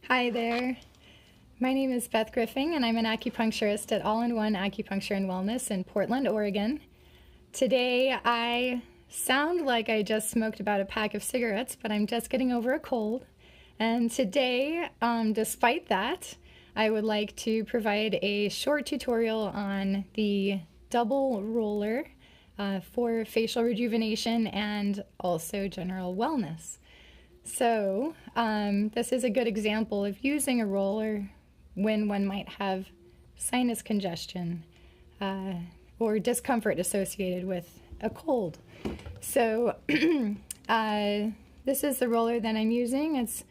Hi there. My name is Beth Griffing, and I'm an acupuncturist at All-in-One Acupuncture and Wellness in Portland, Oregon. Today, I sound like I just smoked about a pack of cigarettes, but I'm just getting over a cold. And today, despite that, I would like to provide a short tutorial on the double roller for facial rejuvenation and also general wellness. So this is a good example of using a roller when one might have sinus congestion or discomfort associated with a cold. So this is the roller that I'm using. It's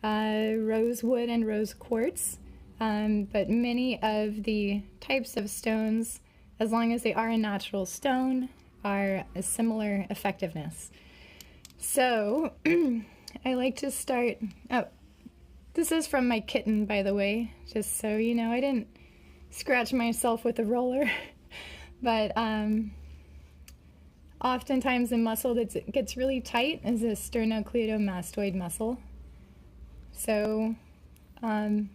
rosewood and rose quartz, but many of the types of stones, as long as they are a natural stone, are a similar effectiveness. So I like to start, this is from my kitten, by the way, just so you know. I didn't scratch myself with a roller, but oftentimes the muscle that gets really tight is the sternocleidomastoid muscle. So when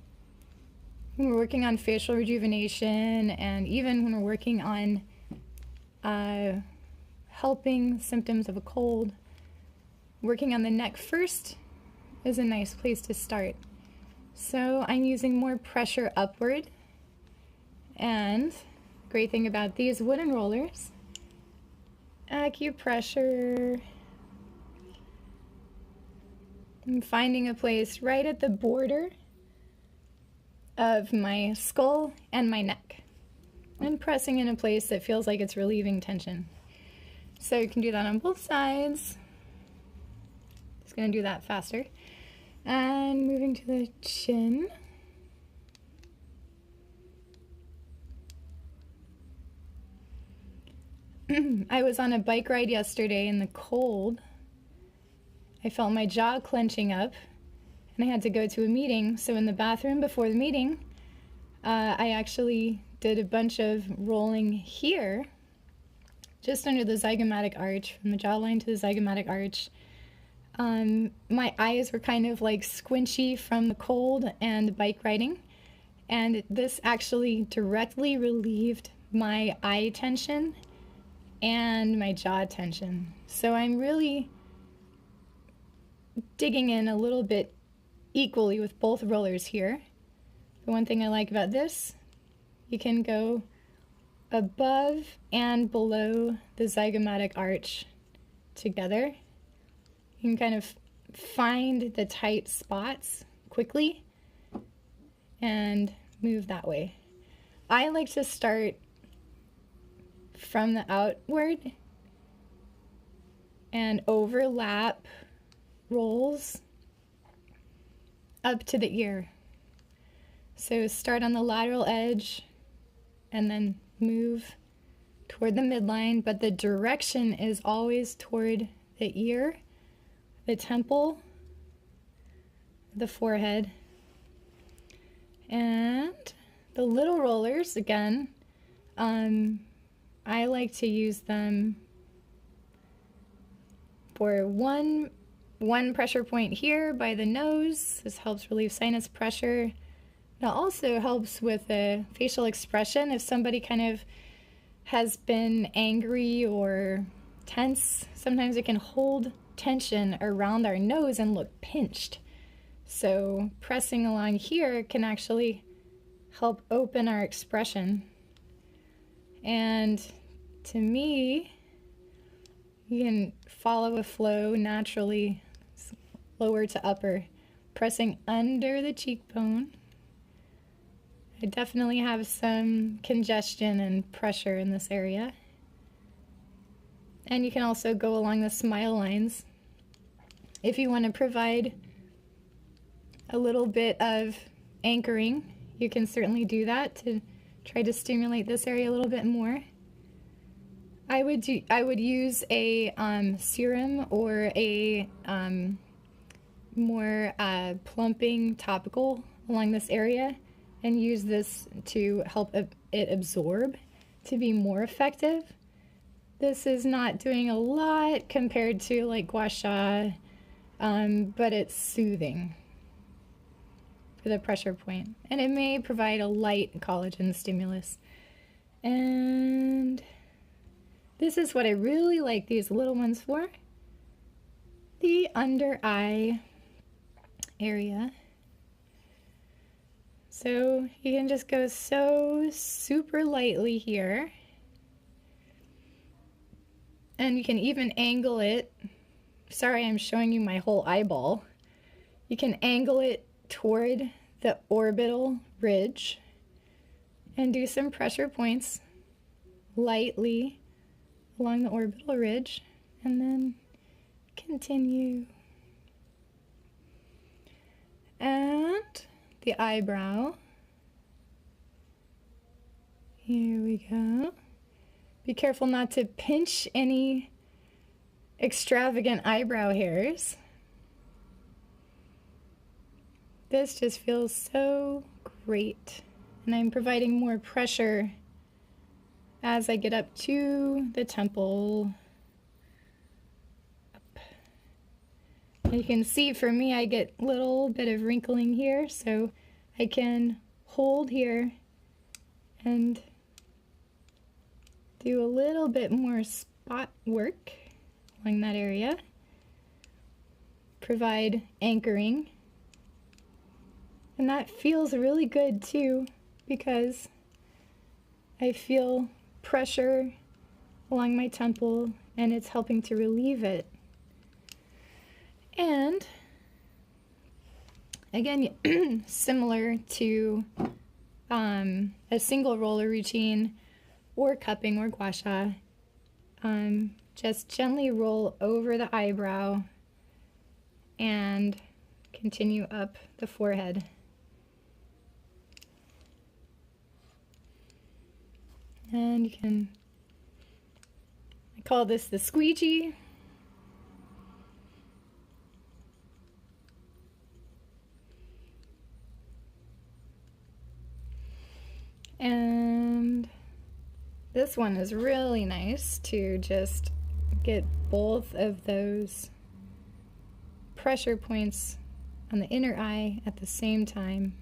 we're working on facial rejuvenation, and even when we're working on helping symptoms of a cold, working on the neck first is a nice place to start. So I'm using more pressure upward, and great thing about these wooden rollers, acupressure. I'm finding a place right at the border of my skull and my neck, and pressing in a place that feels like it's relieving tension. So you can do that on both sides. Just going to do that faster. And moving to the chin. I was on a bike ride yesterday in the cold. I felt my jaw clenching up, and I had to go to a meeting. So in the bathroom before the meeting, I actually did a bunch of rolling here, just under the zygomatic arch, from the jawline to the zygomatic arch. My eyes were kind of like squinchy from the cold and bike riding, and this actually directly relieved my eye tension and my jaw tension. So I'm really digging in a little bit equally with both rollers here. The one thing I like about this, you can go above and below the zygomatic arch together. You can kind of find the tight spots quickly and move that way. I like to start from the outward and overlap rolls up to the ear. So start on the lateral edge and then move toward the midline, but the direction is always toward the ear, the temple, the forehead. And the little rollers, again, I like to use them for one pressure point here by the nose. This helps relieve sinus pressure. It also helps with the facial expression. If somebody kind of has been angry or tense, sometimes it can hold tension around our nose and look pinched. So pressing along here can actually help open our expression. And to me, you can follow a flow naturally, lower to upper, pressing under the cheekbone. I definitely have some congestion and pressure in this area. And you can also go along the smile lines. If you want to provide a little bit of anchoring, you can certainly do that to try to stimulate this area a little bit more. I would use a serum or a more plumping topical along this area, and use this to help it absorb to be more effective. This is not doing a lot compared to like gua sha, but it's soothing. for the pressure point. And it may provide a light collagen stimulus. And this is what I really like these little ones for. The under eye area. So you can just go so super lightly here. And you can even angle it. Sorry, I'm showing you my whole eyeball. You can angle it toward the orbital ridge and do some pressure points lightly along the orbital ridge, and then continue. And the eyebrow. Here we go. Be careful not to pinch any extravagant eyebrow hairs. This just feels so great. And I'm providing more pressure as I get up to the temple. Up. And you can see for me, I get a little bit of wrinkling here, so I can hold here and do a little bit more spot work along that area. Provide anchoring. And that feels really good too, because I feel pressure along my temple and it's helping to relieve it. And again, similar to a single roller routine or cupping or gua sha, just gently roll over the eyebrow and continue up the forehead. And you can, I call this the squeegee. And this one is really nice to just get both of those pressure points on the inner eye at the same time.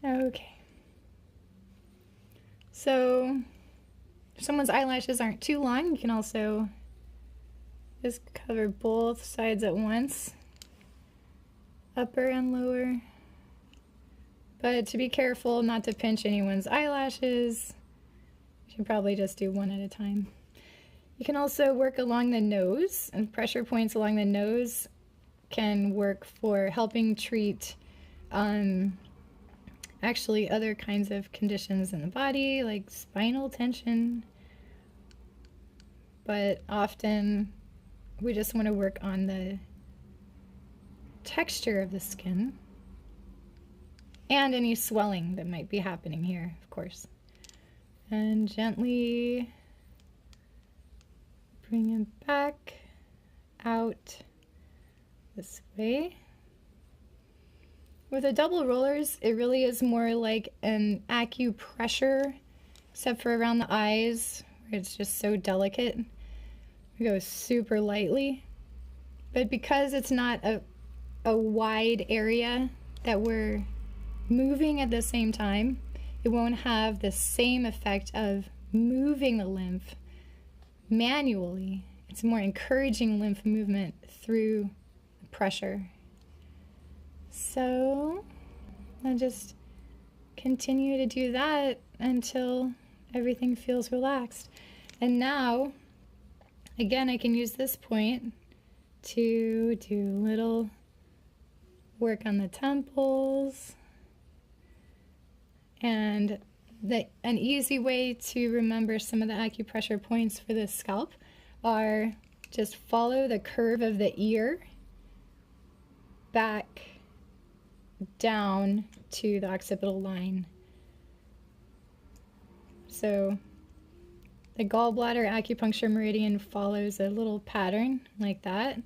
Okay. So if someone's eyelashes aren't too long, you can also just cover both sides at once, upper and lower. But to be careful not to pinch anyone's eyelashes, you should probably just do one at a time. You can also work along the nose, and pressure points along the nose can work for helping treat actually other kinds of conditions in the body, like spinal tension. But often we just want to work on the texture of the skin and any swelling that might be happening here, of course. And gently bring him back out this way. With the double rollers, it really is more like an acupressure, except for around the eyes, where it's just so delicate. We go super lightly. But because it's not a wide area that we're moving at the same time, it won't have the same effect of moving the lymph manually. It's more encouraging lymph movement through the pressure. So I'll just continue to do that until everything feels relaxed. And now, again, I can use this point to do little work on the temples. And an easy way to remember some of the acupressure points for the scalp are just follow the curve of the ear back down to the occipital line. So the gallbladder acupuncture meridian follows a little pattern like that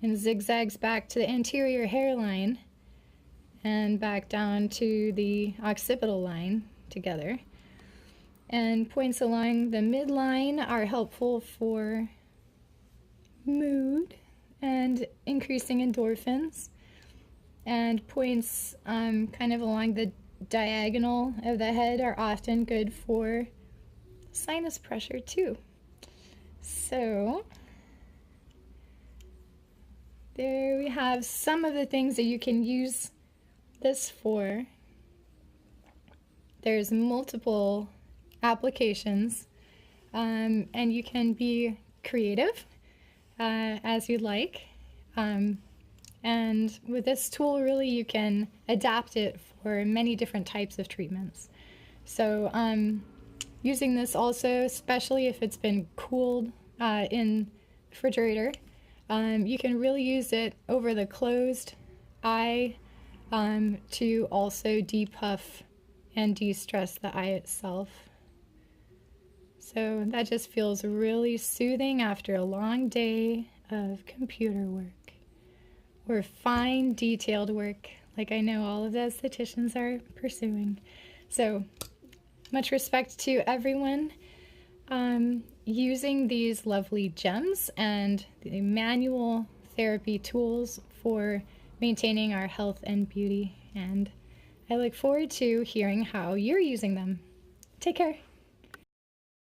and zigzags back to the anterior hairline and back down to the occipital line together. And points along the midline are helpful for mood and increasing endorphins. And points kind of along the diagonal of the head are often good for sinus pressure too. So there we have some of the things that you can use this for. There's multiple applications, and you can be creative as you'd like. And with this tool, really, you can adapt it for many different types of treatments. So using this also, especially if it's been cooled in the refrigerator, you can really use it over the closed eye to also depuff and de-stress the eye itself. So that just feels really soothing after a long day of computer work or fine detailed work like I know all of the estheticians are pursuing. So much respect to everyone using these lovely gems and the manual therapy tools for maintaining our health and beauty. And I look forward to hearing how you're using them. Take care.